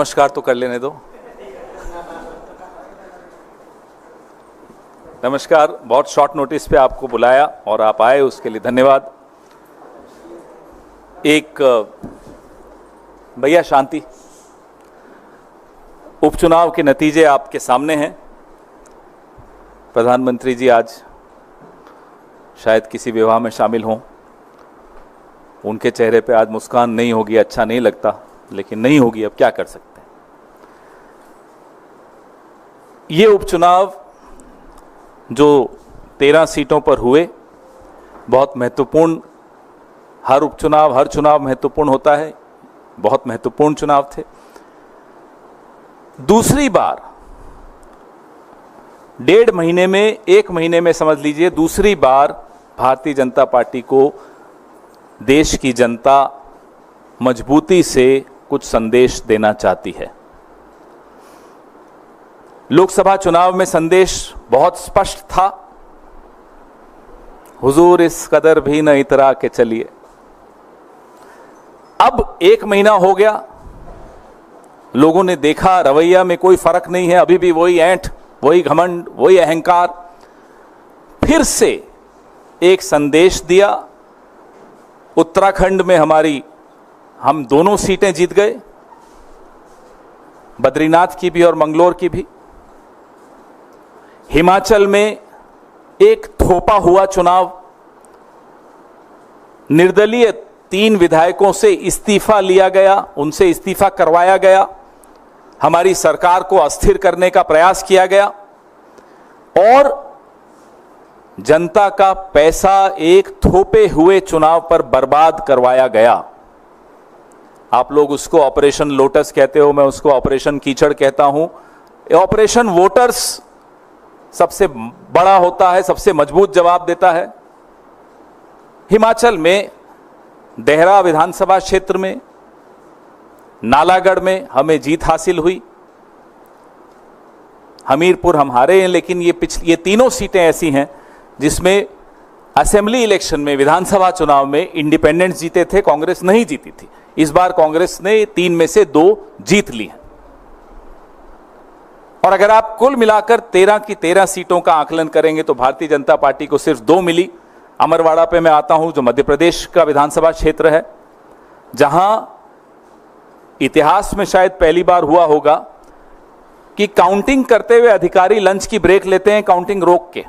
नमस्कार तो कर लेने दो। नमस्कार, बहुत शॉर्ट नोटिस पे आपको बुलाया और आप आए, उसके लिए धन्यवाद। एक भैया शांति, उपचुनाव के नतीजे आपके सामने हैं। प्रधानमंत्री जी आज शायद किसी विवाह में शामिल हों, उनके चेहरे पे आज मुस्कान नहीं होगी, अच्छा नहीं लगता, लेकिन नहीं होगी, अब क्या कर सकते हैं। ये उपचुनाव जो 13 सीटों पर हुए, बहुत महत्वपूर्ण, हर उपचुनाव हर चुनाव महत्वपूर्ण होता है, बहुत महत्वपूर्ण चुनाव थे। दूसरी बार 1.5 महीने में, 1 महीने में समझ लीजिए, दूसरी बार भारतीय जनता पार्टी को देश की जनता मजबूती से कुछ संदेश देना चाहती है। लोकसभा चुनाव में संदेश बहुत स्पष्ट था, हुजूर इस कदर भी न इतरा के चलिए। अब 1 महीना हो गया, लोगों ने देखा रवैया में कोई फर्क नहीं है, अभी भी वही ऐंठ, वही घमंड, वही अहंकार। फिर से एक संदेश दिया। उत्तराखंड में हम दोनों सीटें जीत गए, बद्रीनाथ की भी और मंगलोर की भी। हिमाचल में एक थोपा हुआ चुनाव, निर्दलीय 3 विधायकों से इस्तीफा लिया गया, उनसे इस्तीफा करवाया गया, हमारी सरकार को अस्थिर करने का प्रयास किया गया और जनता का पैसा एक थोपे हुए चुनाव पर बर्बाद करवाया गया। आप लोग उसको ऑपरेशन लोटस कहते हो, मैं उसको ऑपरेशन कीचड़ कहता हूं। ऑपरेशन वोटर्स सबसे बड़ा होता है, सबसे मजबूत जवाब देता है। हिमाचल में देहरा विधानसभा क्षेत्र में, नालागढ़ में हमें जीत हासिल हुई, हमीरपुर हम हारे हैं, लेकिन ये तीनों सीटें ऐसी हैं जिसमें असेंबली इलेक्शन में, विधानसभा चुनाव में इंडिपेंडेंट्स जीते थे, कांग्रेस नहीं जीती थी। इस बार कांग्रेस ने 3 में से 2 जीत ली हैं। और अगर आप कुल मिलाकर 13 की 13 सीटों का आकलन करेंगे तो भारतीय जनता पार्टी को सिर्फ 2 मिली। अमरवाड़ा पे मैं आता हूं, जो मध्य प्रदेश का विधानसभा क्षेत्र है, जहां इतिहास में शायद पहली बार हुआ होगा कि काउंटिंग करते हुए अधिकारी लंच की ब्रेक लेते हैं, काउंटिंग रोक के।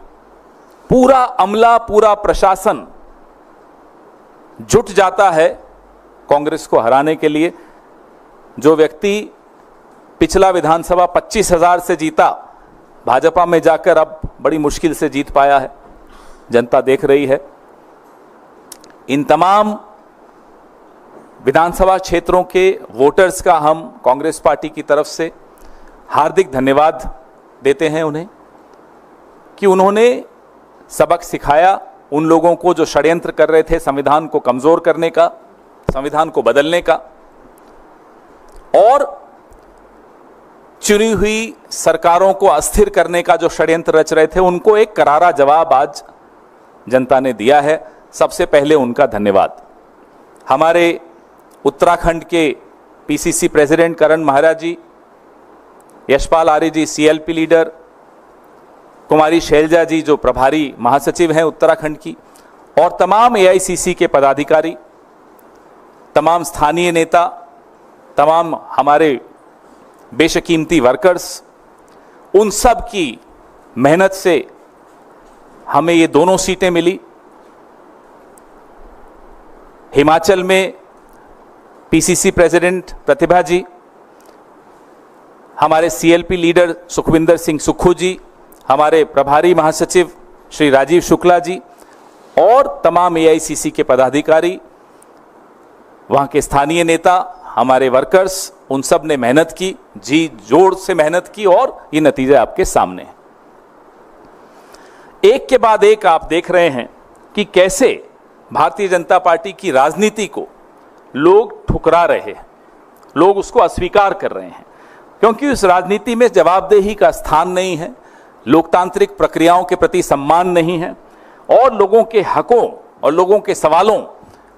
पूरा अमला, पूरा प्रशासन जुट जाता है कांग्रेस को हराने के लिए। जो व्यक्ति पिछला विधानसभा 25,000 से जीता, भाजपा में जाकर अब बड़ी मुश्किल से जीत पाया है, जनता देख रही है। इन तमाम विधानसभा क्षेत्रों के वोटर्स का हम कांग्रेस पार्टी की तरफ से हार्दिक धन्यवाद देते हैं उन्हें कि उन्होंने सबक सिखाया उन लोगों को जो षड्यंत्र कर रहे थे संविधान को कमजोर करने का, संविधान को बदलने का, और चुनी हुई सरकारों को अस्थिर करने का जो षड्यंत्र रच रहे थे, उनको एक करारा जवाब आज जनता ने दिया है। सबसे पहले उनका धन्यवाद। हमारे उत्तराखंड के पीसीसी प्रेसिडेंट करण महाराज जी, यशपाल आर्य जी सीएलपी लीडर, कुमारी शैलजा जी जो प्रभारी महासचिव हैं उत्तराखंड की, और तमाम एआईसीसी के पदाधिकारी, तमाम स्थानीय नेता, तमाम हमारे बेशकीमती वर्कर्स, उन सब की मेहनत से हमें ये दोनों सीटें मिली। हिमाचल में पीसीसी प्रेसिडेंट प्रतिभा जी, हमारे सीएलपी लीडर सुखविंदर सिंह सुक्खू जी, हमारे प्रभारी महासचिव श्री राजीव शुक्ला जी और तमाम एआईसीसी के पदाधिकारी, वहां के स्थानीय नेता, हमारे वर्कर्स, उन सब ने मेहनत की, जी जोर से मेहनत की, और ये नतीजे आपके सामने हैं। एक के बाद एक आप देख रहे हैं कि कैसे भारतीय जनता पार्टी की राजनीति को लोग ठुकरा रहे हैं, लोग उसको अस्वीकार कर रहे हैं, क्योंकि उस राजनीति में जवाबदेही का स्थान नहीं है, लोकतांत्रिक प्रक्रियाओं के प्रति सम्मान नहीं है, और लोगों के हकों और लोगों के सवालों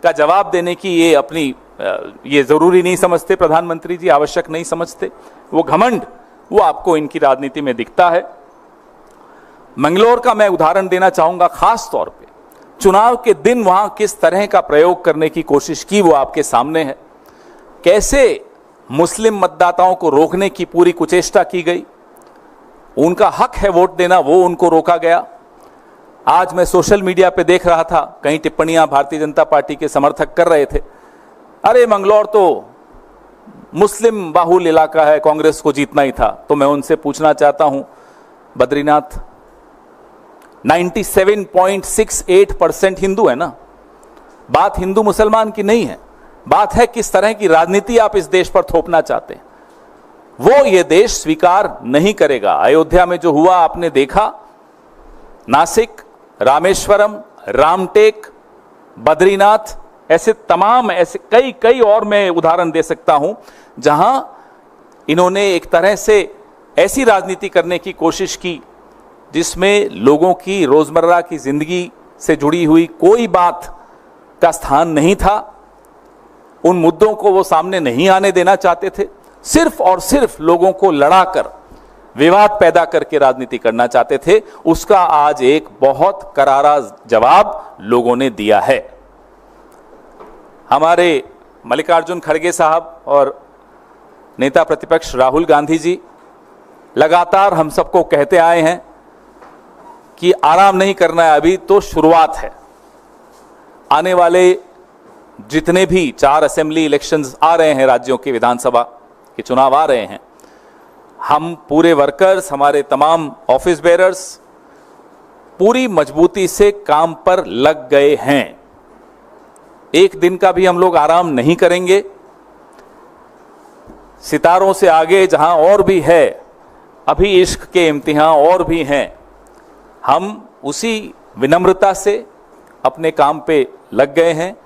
का जवाब देने की ये अपनी ये जरूरी नहीं समझते प्रधानमंत्री जी, आवश्यक नहीं समझते, वो घमंड वो आपको इनकी राजनीति में दिखता है। मंगलौर का मैं उदाहरण देना चाहूंगा खास तौर पे, चुनाव के दिन वहां किस तरह का प्रयोग करने की कोशिश की वो आपके सामने है। कैसे मुस्लिम मतदाताओं को रोकने की पूरी कुचेष्टा की गई, उनका हक है वोट देना, वो उनको रोका गया। आज मैं सोशल मीडिया पे देख रहा था, कई टिप्पणियां भारतीय जनता पार्टी के समर्थक कर रहे थे, अरे मंगलौर तो मुस्लिम बाहुल इलाका है, कांग्रेस को जीतना ही था। तो मैं उनसे पूछना चाहता हूं, बद्रीनाथ 97.68% हिंदू है ना, बात हिंदू मुसलमान की नहीं है, बात है किस तरह की राजनीति आप इस देश पर थोपना चाहते हैं। वो ये देश स्वीकार नहीं करेगा। अयोध्या में जो हुआ आपने देखा, नासिक, रामेश्वरम, रामटेक, बद्रीनाथ, ऐसे तमाम ऐसे कई और मैं उदाहरण दे सकता हूं जहां इन्होंने एक तरह से ऐसी राजनीति करने की कोशिश की जिसमें लोगों की रोजमर्रा की जिंदगी से जुड़ी हुई कोई बात का स्थान नहीं था। उन मुद्दों को वो सामने नहीं आने देना चाहते थे, सिर्फ और सिर्फ लोगों को लड़ाकर, विवाद पैदा करके राजनीति करना चाहते थे। उसका आज एक बहुत करारा जवाब लोगों ने दिया है। हमारे मल्लिकार्जुन खड़गे साहब और नेता प्रतिपक्ष राहुल गांधी जी लगातार हम सबको कहते आए हैं कि आराम नहीं करना है, अभी तो शुरुआत है। आने वाले जितने भी 4 असेंबली इलेक्शंस आ रहे हैं, राज्यों के विधानसभा के चुनाव आ रहे हैं, हम पूरे वर्कर्स, हमारे तमाम ऑफिस बेरर्स पूरी मजबूती से काम पर लग गए हैं। एक दिन का भी हम लोग आराम नहीं करेंगे। सितारों से आगे जहां और भी है, अभी इश्क के इम्तिहान और भी हैं, हम उसी विनम्रता से अपने काम पे लग गए हैं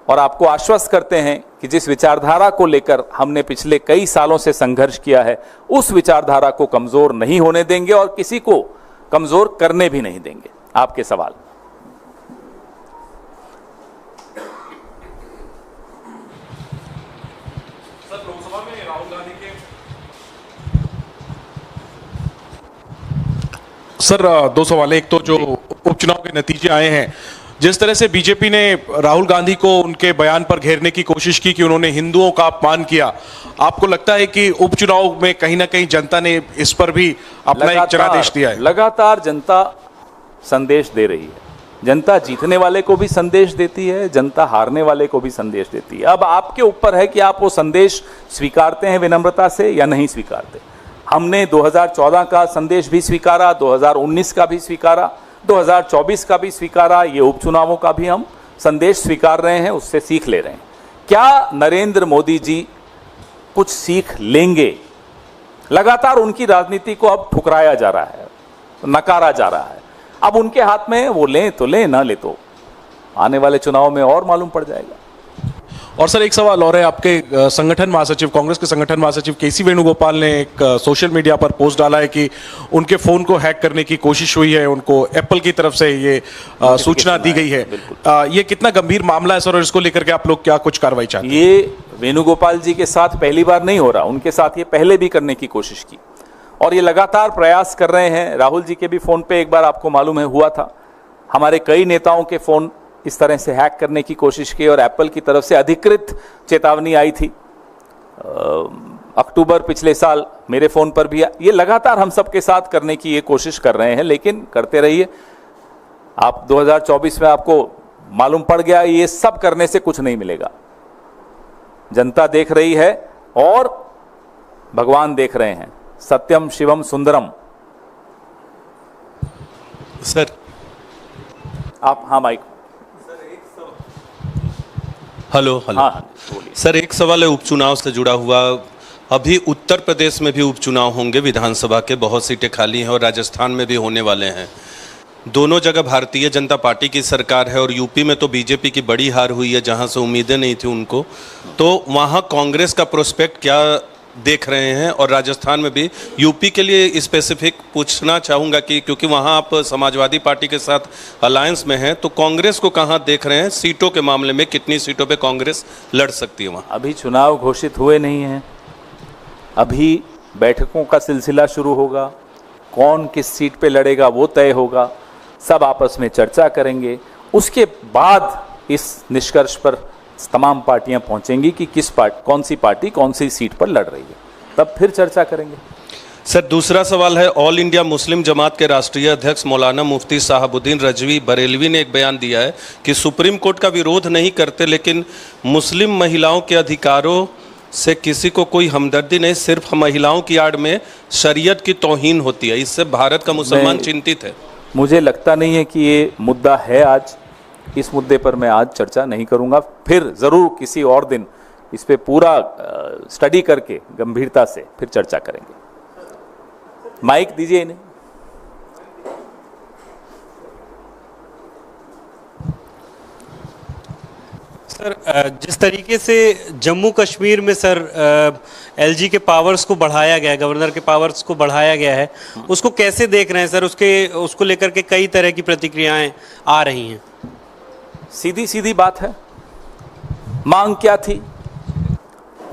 और आपको आश्वस्त करते हैं कि जिस विचारधारा को लेकर हमने पिछले कई सालों से संघर्ष किया है, उस विचारधारा को कमजोर नहीं होने देंगे और किसी को कमजोर करने भी नहीं देंगे। आपके सवाल। सर, लोकसभा में राहुल गांधी के सर 2 सवाल। एक तो जो उपचुनाव के नतीजे आए हैं, जिस तरह से बीजेपी ने राहुल गांधी को उनके बयान पर घेरने की कोशिश की कि उन्होंने हिंदुओं का अपमान किया, आपको लगता है कि उपचुनाव में कहीं ना कहीं जनता ने इस पर भी अपना एक जनादेश दिया है? लगातार जनता संदेश दे रही है। जनता जीतने वाले को भी संदेश देती है, जनता हारने वाले को भी संदेश देती है। अब आपके ऊपर है कि आप वो संदेश स्वीकारते हैं विनम्रता से या नहीं स्वीकारते। हमने 2014 का संदेश भी स्वीकारा, 2019 का भी स्वीकारा, 2024 का भी स्वीकारा, ये उपचुनावों का भी हम संदेश स्वीकार रहे हैं, उससे सीख ले रहे हैं। क्या नरेंद्र मोदी जी कुछ सीख लेंगे? लगातार उनकी राजनीति को अब ठुकराया जा रहा है, नकारा जा रहा है। अब उनके हाथ में, वो लें तो लें, ना ले तो आने वाले चुनाव में और मालूम पड़ जाएगा। और सर, एक सवाल और है। आपके संगठन महासचिव, कांग्रेस के संगठन महासचिव केसी वेणुगोपाल ने एक सोशल मीडिया पर पोस्ट डाला है कि उनके फोन को हैक करने की कोशिश हुई है, उनको एप्पल की तरफ से ये सूचना दी गई है। ये कितना गंभीर मामला है सर, और इसको लेकर के आप लोग क्या कुछ कार्रवाई चाहते हैं? ये वेणुगोपाल जी के साथ पहली बार नहीं हो रहा, उनके साथ ये पहले भी करने की कोशिश की और ये लगातार प्रयास कर रहे हैं। राहुल जी के भी फोन पे एक बार आपको मालूम है हुआ था। हमारे कई नेताओं के फोन इस तरह से हैक करने की कोशिश की और एप्पल की तरफ से अधिकृत चेतावनी आई थी। अक्टूबर पिछले साल मेरे फोन पर भी। ये लगातार हम सबके साथ करने की ये कोशिश कर रहे हैं, लेकिन करते रहिए। आप 2024 में आपको मालूम पड़ गया, ये सब करने से कुछ नहीं मिलेगा। जनता देख रही है और भगवान देख रहे हैं। सत्यम शिवम सुंदरम। सर आप, हाँ माइक। हेलो। हाँ, सर, एक सवाल है उपचुनाव से जुड़ा हुआ। अभी उत्तर प्रदेश में भी उपचुनाव होंगे, विधानसभा के बहुत सीटें खाली हैं और राजस्थान में भी होने वाले हैं। दोनों जगह भारतीय जनता पार्टी की सरकार है और यूपी में तो बीजेपी की बड़ी हार हुई है, जहां से उम्मीदें नहीं थी उनको। तो वहां कांग्रेस का प्रोस्पेक्ट क्या देख रहे हैं, और राजस्थान में भी। यूपी के लिए स्पेसिफिक पूछना चाहूँगा कि क्योंकि वहाँ आप समाजवादी पार्टी के साथ अलायंस में हैं, तो कांग्रेस को कहाँ देख रहे हैं सीटों के मामले में? कितनी सीटों पे कांग्रेस लड़ सकती है वहाँ? अभी चुनाव घोषित हुए नहीं हैं, अभी बैठकों का सिलसिला शुरू होगा, कौन किस सीट पे लड़ेगा वो तय होगा, सब आपस में चर्चा करेंगे, उसके बाद इस निष्कर्ष पर तमाम पार्टियां पहुंचेंगी कि कौन सी पार्टी कौन सी सीट पर लड़ रही है, तब फिर चर्चा करेंगे। सर, दूसरा सवाल है, ऑल इंडिया मुस्लिम जमात के राष्ट्रीय अध्यक्ष मौलाना मुफ्ती साहबुद्दीन रजवी बरेलवी ने एक बयान दिया है कि सुप्रीम कोर्ट का विरोध नहीं करते, लेकिन मुस्लिम महिलाओं के अधिकारों से किसी को कोई हमदर्दी नहीं, सिर्फ महिलाओं की आड़ में शरीयत की तौहीन होती है। इससे भारत का मुसलमान चिंतित है। मुझे लगता नहीं है कि ये मुद्दा है आज, इस मुद्दे पर मैं आज चर्चा नहीं करूंगा, फिर ज़रूर किसी और दिन इस पे पूरा स्टडी करके गंभीरता से फिर चर्चा करेंगे। माइक दीजिए इन्हें। सर, जिस तरीके से जम्मू कश्मीर में सर एलजी के पावर्स को बढ़ाया गया है, गवर्नर के पावर्स को बढ़ाया गया है, उसको कैसे देख रहे हैं सर? उसको लेकर के कई तरह की प्रतिक्रियाएं आ रही हैं। सीधी सीधी बात है, मांग क्या थी,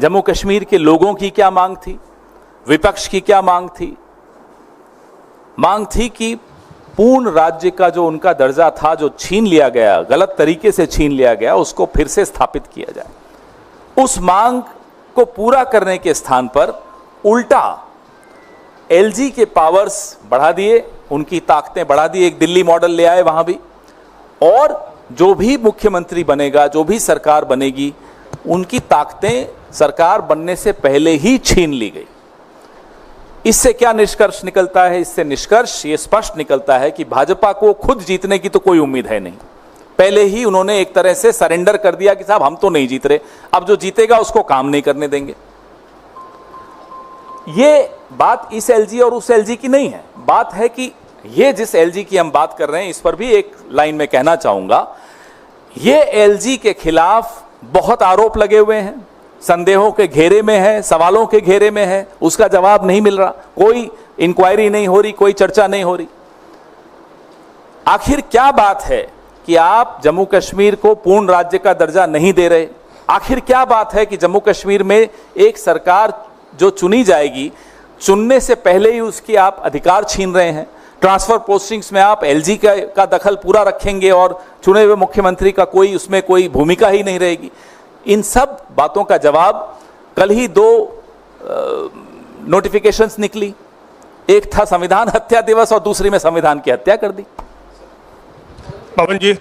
जम्मू कश्मीर के लोगों की क्या मांग थी, विपक्ष की क्या मांग थी? मांग थी कि पूर्ण राज्य का जो उनका दर्जा था, जो छीन लिया गया, गलत तरीके से छीन लिया गया, उसको फिर से स्थापित किया जाए। उस मांग को पूरा करने के स्थान पर उल्टा एलजी के पावर्स बढ़ा दिए, उनकी ताकतें बढ़ा दी, एक दिल्ली मॉडल ले आए वहां भी, और जो भी मुख्यमंत्री बनेगा, जो भी सरकार बनेगी, उनकी ताकतें सरकार बनने से पहले ही छीन ली गई। इससे क्या निष्कर्ष निकलता है? इससे निष्कर्ष ये स्पष्ट निकलता है कि भाजपा को खुद जीतने की तो कोई उम्मीद है नहीं। पहले ही उन्होंने एक तरह से सरेंडर कर दिया कि साहब हम तो नहीं जीत रहे, अब जो जीतेगा उसको काम नहीं करने देंगे। ये बात इस एलजी और उस एलजी की नहीं है, बात है कि ये जिस एलजी की हम बात कर रहे हैं, इस पर भी एक लाइन में कहना चाहूंगा, ये एलजी के खिलाफ बहुत आरोप लगे हुए हैं, संदेहों के घेरे में है, सवालों के घेरे में है, उसका जवाब नहीं मिल रहा, कोई इंक्वायरी नहीं हो रही, कोई चर्चा नहीं हो रही। आखिर क्या बात है कि आप जम्मू कश्मीर को पूर्ण राज्य का दर्जा नहीं दे रहे? आखिर क्या बात है कि जम्मू कश्मीर में एक सरकार जो चुनी जाएगी, चुनने से पहले ही उसकी आप अधिकार छीन रहे हैं? ट्रांसफर पोस्टिंग्स में आप एलजी का दखल पूरा रखेंगे और चुने हुए मुख्यमंत्री का उसमें कोई भूमिका ही नहीं रहेगी। इन सब बातों का जवाब कल ही 2 नोटिफिकेशंस निकली, एक था संविधान हत्या दिवस और दूसरी में संविधान की हत्या कर दी। पवन जी,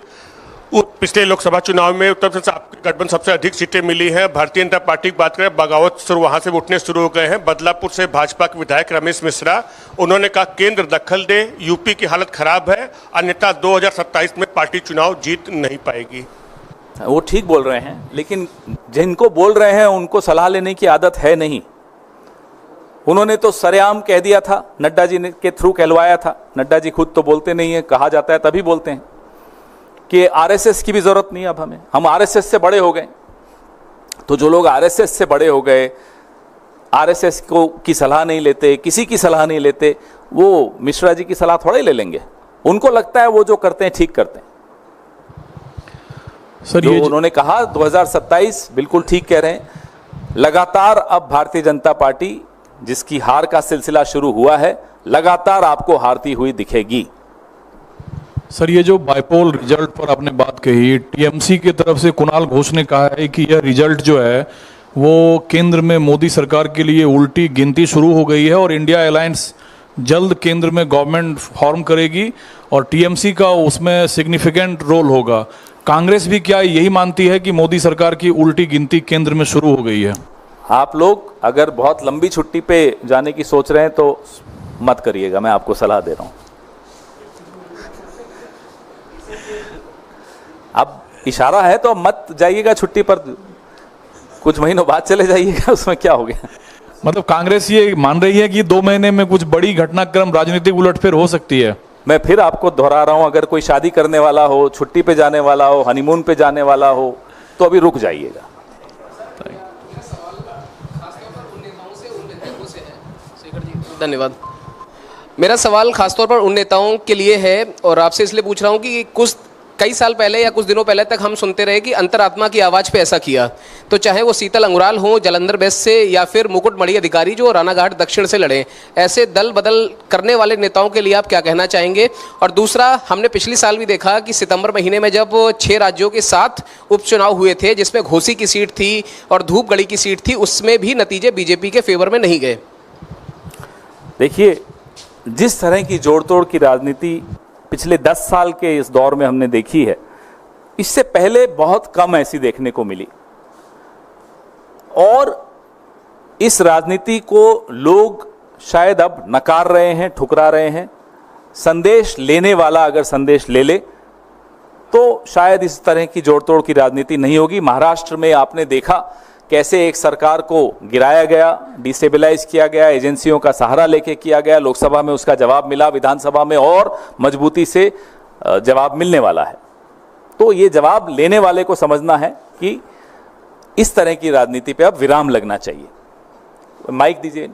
पिछले लोकसभा चुनाव में उत्तर प्रदेश आपके गठबंधन सबसे अधिक सीटें मिली हैं। भारतीय जनता पार्टी की बात करें, बगावत वहां से उठने शुरू हो गए हैं। बदलापुर से भाजपा के विधायक रमेश मिश्रा, उन्होंने कहा केंद्र दखल दे, यूपी की हालत खराब है, अन्यथा 2027 में पार्टी चुनाव जीत नहीं पाएगी। वो ठीक बोल रहे हैं, लेकिन जिनको बोल रहे हैं उनको सलाह लेने की आदत है नहीं। उन्होंने तो सरेआम कह दिया था, नड्डा जी ने के थ्रू कहलवाया था। नड्डा जी खुद तो बोलते नहीं है, कहा जाता है तभी बोलते हैं कि आरएसएस की भी जरूरत नहीं, अब हम आरएसएस से बड़े हो गए। तो जो लोग आरएसएस से बड़े हो गए, आरएसएस की सलाह नहीं लेते, किसी की सलाह नहीं लेते, वो मिश्रा जी की सलाह थोड़ा ही ले लेंगे। उनको लगता है वो जो करते हैं ठीक करते हैं। सर, जो उन्होंने कहा 2027, बिल्कुल ठीक कह रहे हैं। लगातार अब भारतीय जनता पार्टी, जिसकी हार का सिलसिला शुरू हुआ है, लगातार आपको हारती हुई दिखेगी। सर, ये जो बाइपोल रिजल्ट पर आपने बात कही, टीएमसी की तरफ से कुणाल घोष ने कहा है कि यह रिजल्ट जो है वो केंद्र में मोदी सरकार के लिए उल्टी गिनती शुरू हो गई है और इंडिया अलायंस जल्द केंद्र में गवर्नमेंट फॉर्म करेगी और टीएमसी का उसमें सिग्निफिकेंट रोल होगा। कांग्रेस भी क्या यही मानती है कि मोदी सरकार की उल्टी गिनती केंद्र में शुरू हो गई है? आप लोग अगर बहुत लंबी छुट्टी पे जाने की सोच रहे हैं तो मत करिएगा, मैं आपको सलाह दे रहा हूं। अब इशारा है तो मत जाइएगा छुट्टी पर, कुछ महीनों बाद चले जाइएगा, उसमें क्या हो गया? मतलब कांग्रेस ये मान रही है कि 2 महीने में कुछ बड़ी घटनाक्रम, राजनीतिक उलटफेर हो सकती है। मैं फिर आपको दोहरा रहा हूं, अगर कोई शादी करने वाला हो, छुट्टी पे जाने वाला हो, हनीमून पे जाने वाला हो, तो अभी रुक जाइएगा। धन्यवाद। मेरा सवाल खासतौर पर उन नेताओं के लिए है और आपसे इसलिए पूछ रहा हूं कि कई साल पहले या कुछ दिनों पहले तक हम सुनते रहे कि अंतरात्मा की आवाज़ पे ऐसा किया, तो चाहे वो शीतल अंगुराल हो जलंधर वेस्ट से या फिर मुकुटमणि अधिकारी जो रानाघाट दक्षिण से लड़े, ऐसे दल बदल करने वाले नेताओं के लिए आप क्या कहना चाहेंगे? और दूसरा, हमने पिछले साल भी देखा कि सितंबर महीने में जब 6 राज्यों के 7 उपचुनाव हुए थे जिसमें घोसी की सीट थी और धूपगढ़ी की सीट थी, उसमें भी नतीजे बीजेपी के फेवर में नहीं गए। देखिए, जिस तरह की जोड़ तोड़ की राजनीति पिछले 10 साल के इस दौर में हमने देखी है, इससे पहले बहुत कम ऐसी देखने को मिली। और इस राजनीति को लोग शायद अब नकार रहे हैं, ठुकरा रहे हैं। संदेश लेने वाला अगर संदेश ले ले तो शायद इस तरह की जोड़ तोड़ की राजनीति नहीं होगी। महाराष्ट्र में आपने देखा कैसे एक सरकार को गिराया गया, डिस्टेबलाइज किया गया, एजेंसियों का सहारा लेके किया गया, लोकसभा में उसका जवाब मिला, विधानसभा में और मजबूती से जवाब मिलने वाला है। तो ये जवाब लेने वाले को समझना है कि इस तरह की राजनीति पे अब विराम लगना चाहिए। माइक दीजिए।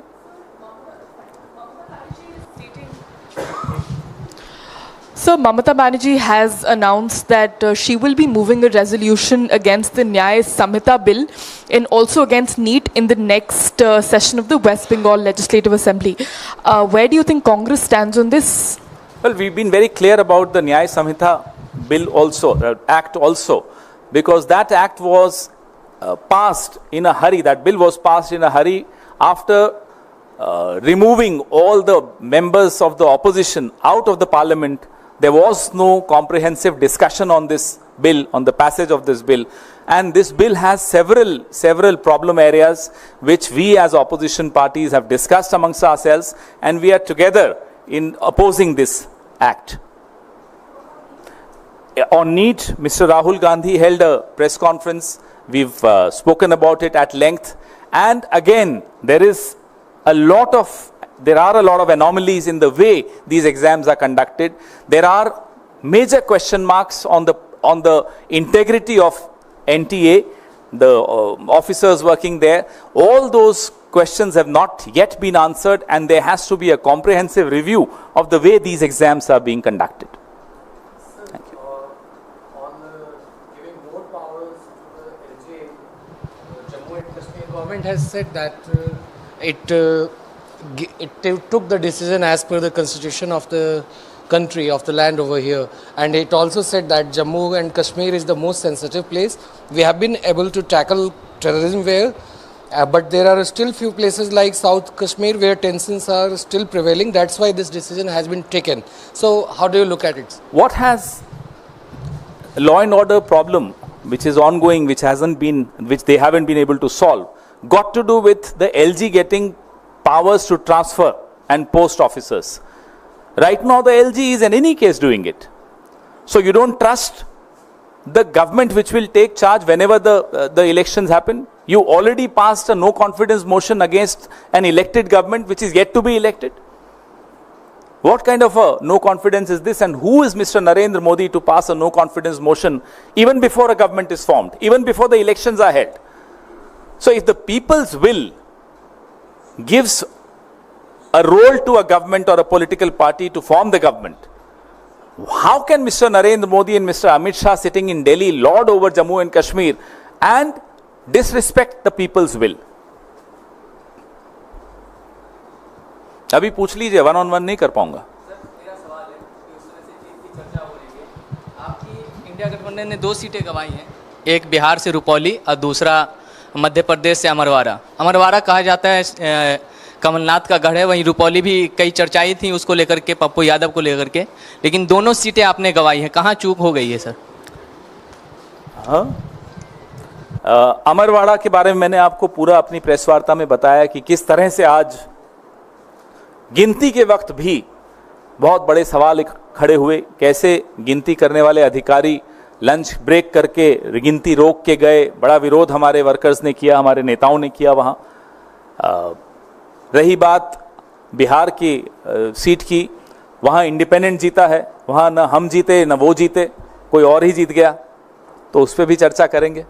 So Mamata Banerjee has announced that she will be moving a resolution against the Nyaya Samhita bill and also against NEET in the next session of the West Bengal Legislative Assembly. Where do you think Congress stands on this? Well, we've been very clear about the Nyaya Samhita bill also, act also, because that act was passed in a hurry. That bill was passed in a hurry after removing all the members of the opposition out of the parliament. There was no comprehensive discussion on this bill, on the passage of this bill, and this bill has several problem areas which we as opposition parties have discussed amongst ourselves, and we are together in opposing this act. On NEET, Mr. Rahul Gandhi held a press conference. We've spoken about it at length, and again there are a lot of anomalies in the way these exams are conducted. There are major question marks on the integrity of NTA, the officers working there. All those questions have not yet been answered, and there has to be a comprehensive review of the way these exams are being conducted. Thank you. On giving more powers to the LGA, Jammu and Kashmir government has said that it took the decision as per the constitution of the country, of the land over here, and it also said that Jammu and Kashmir is the most sensitive place. We have been able to tackle terrorism there, but there are still few places like South Kashmir where tensions are still prevailing. That's why this decision has been taken. So how do you look at it? What has law and order problem which is ongoing, which they haven't been able to solve, got to do with the LG getting powers to transfer and post officers? Right now the LG is in any case doing it. So you don't trust the government which will take charge whenever the elections happen? You already passed a no confidence motion against an elected government which is yet to be elected. What kind of a no confidence is this, and who is Mr. Narendra Modi to pass a no confidence motion even before a government is formed, even before the elections are held? So if the people's will gives a role to a government or a political party to form the government, how can Mr. Narendra Modi and Mr. Amit Shah sitting in Delhi lord over Jammu and Kashmir and disrespect the people's will? अभी पूछ लीजिए, 1-on-1 नहीं कर पाऊंगा। Sir, मेरा सवाल है कि उस तरह से जीत की चर्चा हो रही है। आपकी इंडिया गठबंधन ने 2 सीटें गंवाई हैं, एक बिहार से रुपौली और दूसरा मध्य प्रदेश से अमरवाड़ा। अमरवाड़ा कहा जाता है कमलनाथ का गढ़ है, वहीं रुपौली भी कई चर्चाएं थी उसको लेकर के, पप्पू यादव को लेकर के, लेकिन दोनों सीटें आपने गंवाई हैं। कहाँ चूक हो गई है सर? अमरवाड़ा के बारे में मैंने आपको पूरा अपनी प्रेस वार्ता में बताया कि किस तरह से आज गिनती के वक्त भी बहुत बड़े सवाल खड़े हुए। कैसे गिनती करने वाले अधिकारी लंच ब्रेक करके गिनती रोक के गए। बड़ा विरोध हमारे वर्कर्स ने किया, हमारे नेताओं ने किया वहाँ। रही बात बिहार की सीट की, वहाँ इंडिपेंडेंट जीता है, वहाँ न हम जीते न वो जीते, कोई और ही जीत गया, तो उस पर भी चर्चा करेंगे।